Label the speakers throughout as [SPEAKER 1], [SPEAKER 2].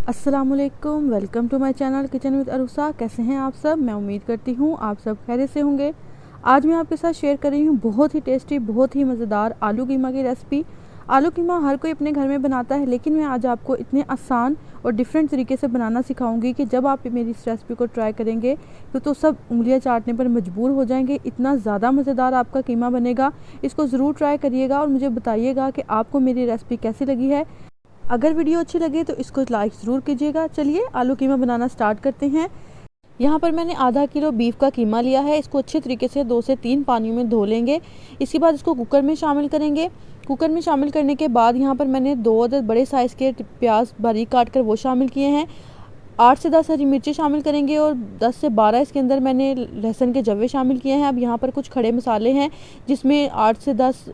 [SPEAKER 1] अस्सलामुअलैकुम, welcome to my channel kitchen with Arusa. कैसे हैं आप सब? मैं उम्मीद करती हूँ आप सब खैरियत से होंगे। आज मैं आपके साथ शेयर कर रही हूँ बहुत ही टेस्टी, बहुत ही मज़ेदार आलू कीमा की रेसिपी। आलू कीमा हर कोई अपने घर में बनाता है, लेकिन मैं आज आपको इतने आसान और डिफरेंट तरीके से बनाना सिखाऊंगी कि जब आप मेरी इस रेसिपी को ट्राई करेंगे तो सब उंगलियां चाटने पर मजबूर हो जाएंगे। इतना ज़्यादा मज़ेदार आपका कीमा बनेगा। इसको ज़रूर ट्राई करिएगा और मुझे बताइएगा कि आपको मेरी रेसिपी कैसी लगी है। अगर वीडियो अच्छी लगे तो इसको लाइक ज़रूर कीजिएगा। चलिए आलू कीमा बनाना स्टार्ट करते हैं। यहाँ पर मैंने आधा किलो बीफ का कीमा लिया है। इसको अच्छे तरीके से 2 से 3 पानियों में धो लेंगे। इसके बाद इसको कुकर में शामिल करेंगे। कुकर में शामिल करने के बाद यहाँ पर मैंने 2 अदद बड़े साइज़ के प्याज बारीक काट कर वो शामिल किए हैं। 8 से 10 हरी मिर्ची शामिल करेंगे और 10 से 12 इसके अंदर मैंने लहसुन के जवे शामिल किए हैं। अब यहाँ पर कुछ खड़े मसाले हैं जिसमें 8 से 10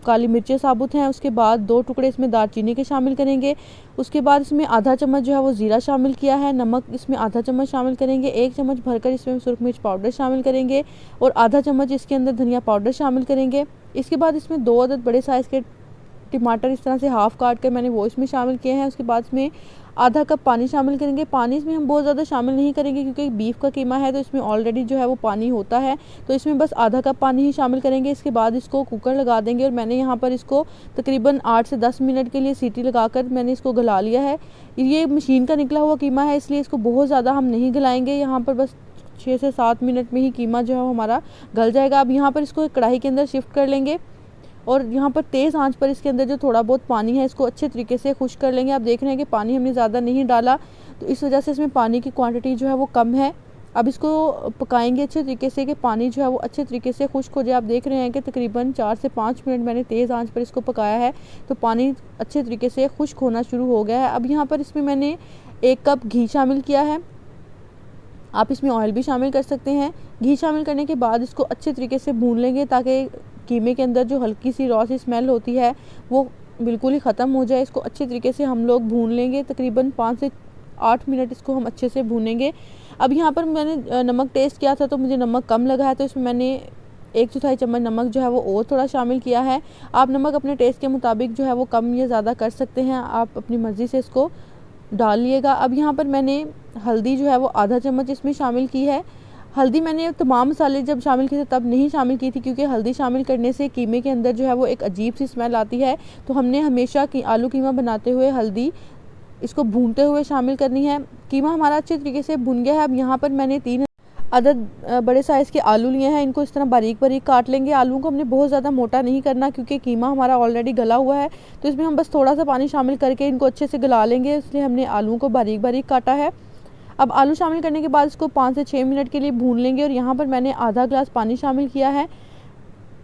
[SPEAKER 1] काली मिर्चें साबुत हैं। उसके बाद 2 टुकड़े इसमें दालचीनी के शामिल करेंगे। उसके बाद इसमें आधा चम्मच जो है वो ज़ीरा शामिल किया है। नमक इसमें आधा चम्मच शामिल करेंगे। 1 चम्मच भरकर इसमें सुरख मिर्च पाउडर शामिल करेंगे और आधा चम्मच इसके अंदर धनिया पाउडर शामिल करेंगे। इसके बाद इसमें 2 अदद बड़े साइज़ के टमाटर इस तरह से हाफ़ काट कर मैंने वो इसमें शामिल किए हैं। उसके बाद इसमें आधा कप पानी शामिल करेंगे। पानी इसमें हम बहुत ज़्यादा शामिल नहीं करेंगे क्योंकि बीफ का कीमा है तो इसमें ऑलरेडी जो है वो पानी होता है, तो इसमें बस आधा कप पानी ही शामिल करेंगे। इसके बाद इसको कुकर लगा देंगे और मैंने यहाँ पर इसको तकरीबन 8 से 10 मिनट के लिए सीटी लगाकर मैंने इसको गला लिया है। ये मशीन का निकला हुआ कीमा है, इसलिए इसको बहुत ज़्यादा हम नहीं गलाएंगे। यहाँ पर बस 6 से 7 मिनट में ही कीमा जो है हमारा गल जाएगा। अब यहाँ पर इसको एक कढ़ाई के अंदर शिफ्ट कर लेंगे और यहाँ पर तेज़ आंच पर इसके अंदर जो थोड़ा बहुत पानी है इसको अच्छे तरीके से खुश्क कर लेंगे। आप देख रहे हैं कि पानी हमने ज़्यादा नहीं डाला, तो इस वजह से इसमें पानी की क्वांटिटी जो है वो कम है। अब इसको पकाएंगे अच्छे तरीके से कि पानी जो है वो अच्छे तरीके से खुश्क हो जाए। आप देख रहे हैं कि तकरीबन 4 से 5 मिनट मैंने तेज़ आंच पर इसको पकाया है, तो पानी अच्छे तरीके से खुश्क होना शुरू हो गया है। अब यहाँ पर इसमें मैंने 1 कप घी शामिल किया है। आप इसमें ऑयल भी शामिल कर सकते हैं। घी शामिल करने के बाद इसको अच्छे तरीके से भून लेंगे ताकि कीमे के अंदर जो हल्की सी रॉ सी स्मेल होती है वो बिल्कुल ही ख़त्म हो जाए। इसको अच्छे तरीके से हम लोग भून लेंगे। तकरीबन 5 से 8 मिनट इसको हम अच्छे से भूनेंगे। अब यहाँ पर मैंने नमक टेस्ट किया था तो मुझे नमक कम लगा है, तो इसमें मैंने 1/4 चम्मच नमक जो है वो और थोड़ा शामिल किया है। आप नमक अपने टेस्ट के मुताबिक जो है वो कम या ज़्यादा कर सकते हैं, आप अपनी मर्ज़ी से इसको डालिएगा। अब यहाँ पर मैंने हल्दी जो है वो आधा चम्मच इसमें शामिल की है। हल्दी मैंने तमाम मसाले जब शामिल किए थे तब नहीं शामिल की थी क्योंकि हल्दी शामिल करने से कीमे के अंदर जो है वो एक अजीब सी स्मेल आती है, तो हमने हमेशा की आलू कीमा बनाते हुए हल्दी इसको भूनते हुए शामिल करनी है। कीमा हमारा अच्छे तरीके से भुन गया है। अब यहाँ पर मैंने 3 अदद बड़े साइज़ के आलू लिए हैं। इनको इस तरह बारीक बारीक काट लेंगे। आलू को हमने बहुत ज़्यादा मोटा नहीं करना क्योंकि कीमा हमारा ऑलरेडी गला हुआ है, तो इसमें हम बस थोड़ा सा पानी शामिल करके इनको अच्छे से गला लेंगे, इसलिए हमने आलू को बारीक बारीक काटा है। अब आलू शामिल करने के बाद इसको 5 से 6 मिनट के लिए भून लेंगे और यहाँ पर मैंने आधा ग्लास पानी शामिल किया है।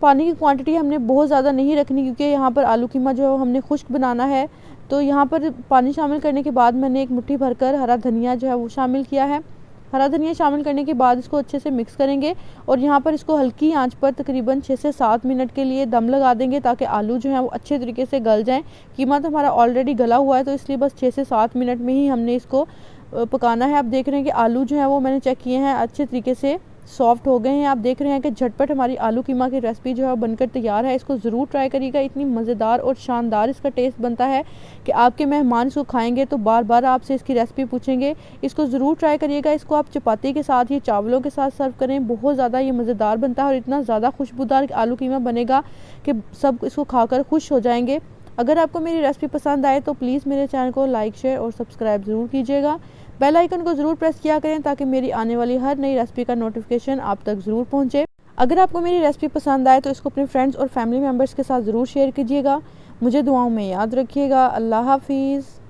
[SPEAKER 1] पानी की क्वांटिटी हमने बहुत ज़्यादा नहीं रखनी क्योंकि यहाँ पर आलू कीमा जो है हमने खुश्क बनाना है, तो यहाँ पर पानी शामिल करने के बाद मैंने 1 मुट्ठी भरकर हरा धनिया जो है वो शामिल किया है। हरा धनिया शामिल करने के बाद इसको अच्छे से मिक्स करेंगे और यहाँ पर इसको हल्की आंच पर तकरीबन 6 से 7 मिनट के लिए दम लगा देंगे ताकि आलू जो है वो अच्छे तरीके से गल जाएं। कीमा तो हमारा ऑलरेडी गला हुआ है, तो इसलिए बस 6 से 7 मिनट में ही हमने इसको पकाना है। आप देख रहे हैं कि आलू जो है वो मैंने चेक किए हैं अच्छे तरीके से सॉफ्ट हो गए हैं। आप देख रहे हैं कि झटपट हमारी आलू कीमा की रेसिपी जो है बनकर तैयार है। इसको ज़रूर ट्राई करिएगा। इतनी मज़ेदार और शानदार इसका टेस्ट बनता है कि आपके मेहमान इसको खाएंगे तो बार बार आपसे इसकी रेसिपी पूछेंगे। इसको ज़रूर ट्राई करिएगा। इसको आप चपाती के साथ या चावलों के साथ सर्व करें, बहुत ज़्यादा ये मज़ेदार बनता है और इतना ज़्यादा खुशबूदार आलू कीमा बनेगा कि सब इसको खाकर खुश हो जाएंगे। अगर आपको मेरी रेसिपी पसंद आए तो प्लीज़ मेरे चैनल को लाइक, शेयर और सब्सक्राइब ज़रूर कीजिएगा। बेल आइकन को ज़रूर प्रेस किया करें ताकि मेरी आने वाली हर नई रेसिपी का नोटिफिकेशन आप तक ज़रूर पहुंचे। अगर आपको मेरी रेसिपी पसंद आए तो इसको अपने फ्रेंड्स और फैमिली मेम्बर्स के साथ ज़रूर शेयर कीजिएगा। मुझे दुआओं में याद रखिएगा। अल्लाह हाफिज़।